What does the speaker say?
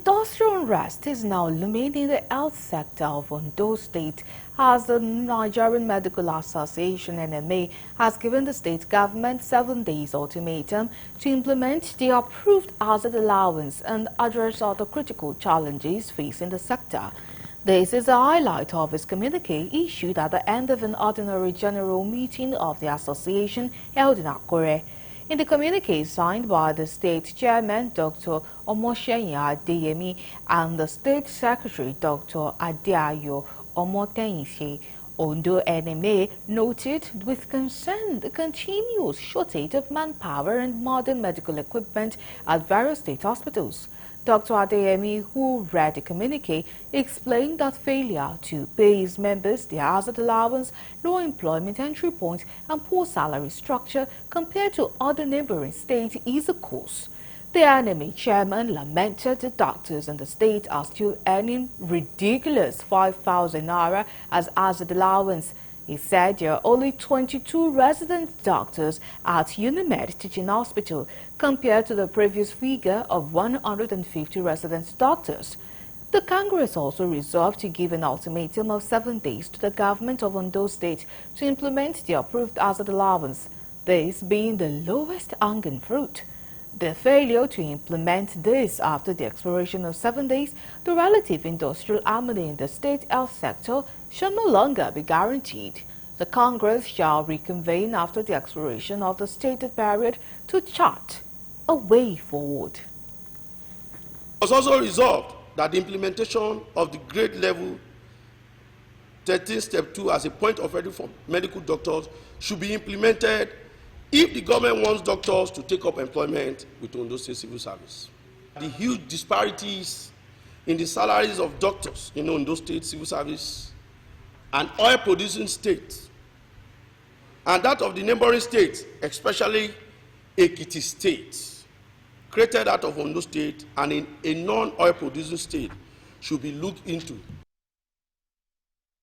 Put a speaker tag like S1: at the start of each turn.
S1: Industrial unrest is now looming in the health sector of Ondo State as the Nigerian Medical Association (NMA) has given the state government 7 days ultimatum to implement the approved hazard allowance and address other critical challenges facing the sector. This is the highlight of his communique issued at the end of an ordinary general meeting of the association held in Akure. In the communique signed by the state chairman, Dr. Omoshenya Adeyemi, and the state secretary, Dr. Adeayo Omotenyife, Ondo NMA noted with concern the continuous shortage of manpower and modern medical equipment at various state hospitals. Dr. Adeyemi, who read the communique, explained that failure to pay his members their hazard allowance, low employment entry point, and poor salary structure compared to other neighboring states is a cause. The NMA chairman lamented the doctors in the state are still earning ridiculous 5,000 naira as hazard allowance. He said there are only 22 resident doctors at Unimed Teaching Hospital compared to the previous figure of 150 resident doctors. The Congress also resolved to give an ultimatum of 7 days to the government of Ondo State to implement the approved hazard allowance, this being the lowest hanging fruit. The failure to implement this after the expiration of 7 days, the relative industrial harmony in the state health sector shall no longer be guaranteed. The Congress shall reconvene after the expiration of the stated period to chart a way forward.
S2: It was also resolved that the implementation of the grade level 13 step 2 as a point of entry for medical doctors should be implemented if the government wants doctors to take up employment with Ondo State Civil Service. The huge disparities in the salaries of doctors in Ondo State Civil Service, an oil-producing state, and that of the neighboring states, especially Ekiti State, created out of Ondo State and in a non-oil-producing state, should be looked into.